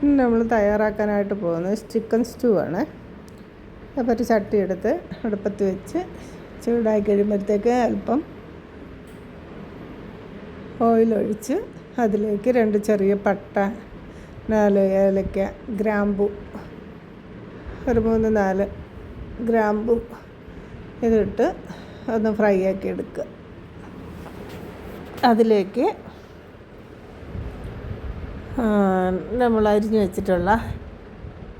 ഇനി നമ്മൾ തയ്യാറാക്കാനായിട്ട് പോകുന്നത് ചിക്കൻ സ്റ്റൂ ആണ്. അപ്പോൾ ഒരു ചട്ടി എടുത്ത് അടുപ്പത്ത് വെച്ച് ചൂടായി കഴിയുമ്പോഴത്തേക്ക് അല്പം ഓയിലൊഴിച്ച് അതിലേക്ക് 2 ചെറിയ പട്ട, 4 ഏലക്ക, ഗ്രാമ്പു, ഒരു 3-4 ഗ്രാമ്പു ഇതിട്ട് ഒന്ന് ഫ്രൈ ആക്കി എടുക്കുക. അതിലേക്ക് നമ്മൾ അരിഞ്ഞു വെച്ചിട്ടുള്ള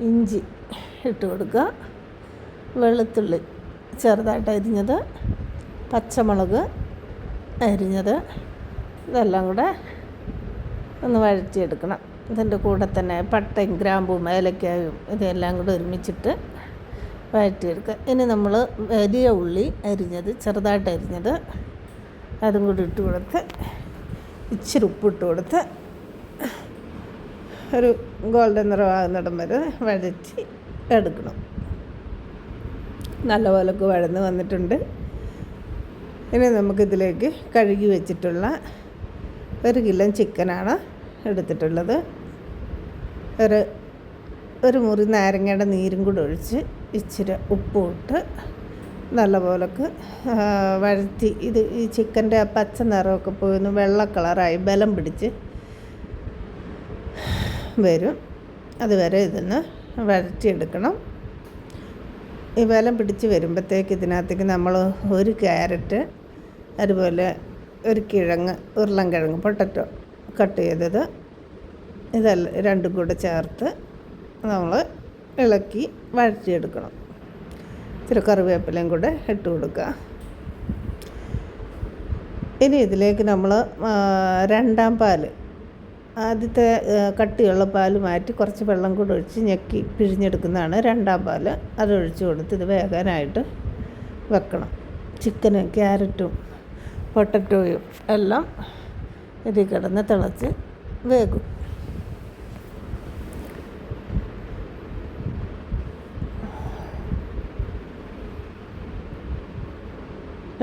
ഇഞ്ചി ഇട്ട് കൊടുക്കുക, വെളുത്തുള്ളി ചെറുതായിട്ട് അരിഞ്ഞത്, പച്ചമുളക് അരിഞ്ഞത്, ഇതെല്ലാം കൂടെ ഒന്ന് വഴറ്റിയെടുക്കണം. ഇതിൻ്റെ കൂടെ തന്നെ പട്ടയും ഗ്രാമ്പും ഏലക്കായും ഇതെല്ലാം കൂടെ ഒരുമിച്ചിട്ട് വഴറ്റിയെടുക്കുക. ഇനി നമ്മൾ വലിയ ഉള്ളി അരിഞ്ഞത് ചെറുതായിട്ട് അരിഞ്ഞത് അതും കൂടി ഇട്ട് കൊടുത്ത് ഇച്ചിരി ഉപ്പിട്ട് കൊടുത്ത് ഒരു ഗോൾഡൻ നിറമാകുന്നിടം വരെ വഴറ്റി എടുക്കണം. നല്ലപോലൊക്കെ വഴന്ന് വന്നിട്ടുണ്ട്. ഇനി നമുക്കിതിലേക്ക് കഴുകി വെച്ചിട്ടുള്ള 1 കിലോ ചിക്കനാണ് എടുത്തിട്ടുള്ളത്. ഒരു മുറി നാരങ്ങയുടെ നീരും കൂടെ ഒഴിച്ച് ഇച്ചിരി ഉപ്പും ഇട്ട് നല്ലപോലൊക്കെ വഴറ്റി ഈ ചിക്കൻ്റെ പച്ച നിറമൊക്കെ പോയി ഒന്ന് വെള്ള കളറായി ബലം പിടിച്ച് വരും. അതുവരെ ഇതൊന്ന് വഴറ്റിയെടുക്കണം. ഈ ബലം പിടിച്ച് വരുമ്പോഴത്തേക്ക് ഇതിനകത്തേക്ക് നമ്മൾ 1 ക്യാരറ്റ്, അതുപോലെ 1 കിഴങ്ങ്, ഉരുളൻകിഴങ്ങ് പൊട്ടറ്റോ കട്ട് ചെയ്തത് ഇതെല്ലാം 2 കൂടെ ചേർത്ത് നമ്മൾ ഇളക്കി വഴറ്റിയെടുക്കണം. ഇച്ചിരി കറിവേപ്പിലയും കൂടെ ഇട്ട് കൊടുക്കുക. ഇനി ഇതിലേക്ക് നമ്മൾ 2ാം പാല്, ആദ്യത്തെ കട്ടിയുള്ള പാല് മാറ്റി കുറച്ച് വെള്ളം കൂടെ ഒഴിച്ച് ഞെക്കി പിഴിഞ്ഞെടുക്കുന്നതാണ് 2ാം പാല്. അതൊഴിച്ച് കൊടുത്ത് ഇത് വേകാനായിട്ട് വെക്കണം. ചിക്കനും ക്യാരറ്റും പൊട്ടറ്റോയും എല്ലാം ഇതിൽ കിടന്ന് തിളച്ച് വേകും.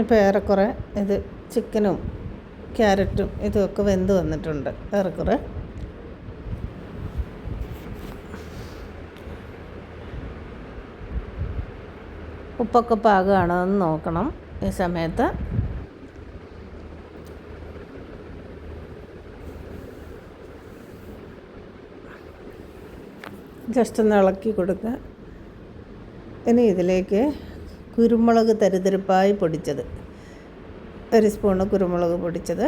ഇപ്പോൾ ഏറെക്കുറെ ഇത് ചിക്കനും ക്യാരറ്റും ഇതുമൊക്കെ വെന്ത് വന്നിട്ടുണ്ട്. ഏറെക്കുറെ ഉപ്പൊക്കെ പാകമാണോ എന്ന് നോക്കണം. ഈ സമയത്ത് ജസ്റ്റ് ഒന്ന് ഇളക്കി കൊടുക്കുക. ഇനി ഇതിലേക്ക് കുരുമുളക് തരിതരിപ്പായി പൊടിച്ചത് 1 സ്പൂണ് കുരുമുളക് പൊടിച്ചത്,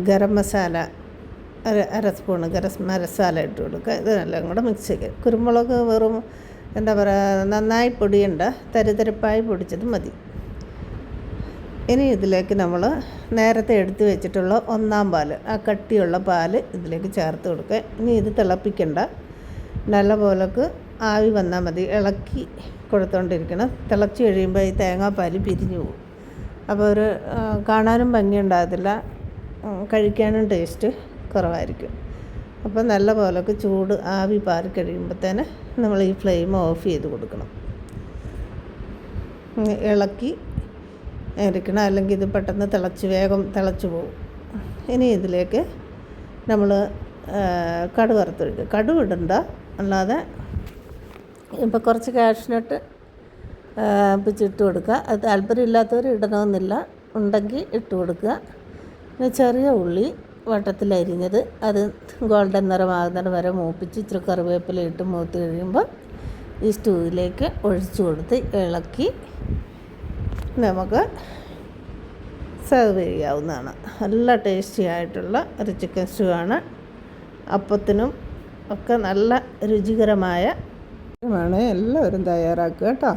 ഗരം മസാല 1/2 സ്പൂണ് ഗരം മസാല ഇട്ട് കൊടുക്കുക. ഇതെല്ലാം കൂടെ മിക്സ് ചെയ്യുക. കുരുമുളക് വെറും എന്താ പറയുക, നന്നായി പൊടിയണ്ട, തരിതരിപ്പായി പൊടിച്ചത് മതി. ഇനി ഇതിലേക്ക് നമ്മൾ നേരത്തെ എടുത്ത് വെച്ചിട്ടുള്ള 1ാം പാല്, ആ കട്ടിയുള്ള പാല് ഇതിലേക്ക് ചേർത്ത് കൊടുക്കുക. ഇനി ഇത് തിളപ്പിക്കണ്ട, നല്ല പോലക്ക് ആവി വന്നാൽ മതി. ഇളക്കി കൊടുത്തുകൊണ്ടിരിക്കണം. തിളച്ച് കഴിയുമ്പോൾ ഈ തേങ്ങാപ്പാൽ പിരിഞ്ഞു പോകും. അപ്പോൾ കാണാനും ഭംഗിയുണ്ടാകത്തില്ല, കഴിക്കാനും ടേസ്റ്റ് കുറവായിരിക്കും. അപ്പോൾ നല്ല പോലൊക്കെ ചൂട് ആവി പാറി കഴിയുമ്പോഴത്തേന് നമ്മൾ ഈ ഫ്ലെയിം ഓഫ് ചെയ്ത് കൊടുക്കണം. ഇളക്കി ഇരിക്കണം, അല്ലെങ്കിൽ ഇത് പെട്ടെന്ന് വേഗം തിളച്ച് പോകും. ഇനി ഇതിലേക്ക് നമ്മൾ കടുക് വറുത്തൊഴിക്കുക. കടുക് ഇടണ്ട, അല്ലാതെ ഇപ്പോൾ കുറച്ച് കാഷ്നട്ട് പിച്ചിട്ട് കൊടുക്കുക. അത് താല്പര്യമില്ലാത്തവർ ഇടണമെന്നില്ല, ഉണ്ടെങ്കിൽ ഇട്ട് കൊടുക്കുക. പിന്നെ ചെറിയ ഉള്ളി വട്ടത്തിലരിഞ്ഞത് അത് ഗോൾഡൻ നിറമാകുന്നത് വരെ മൂപ്പിച്ച് ഇച്ചിരി കറിവേപ്പില ഇട്ട് മൂത്ത് കഴിയുമ്പോൾ ഈ സ്റ്റൂവിലേക്ക് ഒഴിച്ചു കൊടുത്ത് ഇളക്കി നമുക്ക് സെർവ് ചെയ്യാവുന്നതാണ്. നല്ല ടേസ്റ്റി ആയിട്ടുള്ള ഒരു ചിക്കൻ സ്റ്റൂ ആണ്. അപ്പത്തിനും ഒക്കെ നല്ല രുചികരമായ എല്ലാവരും തയ്യാറാക്കുക കേട്ടോ.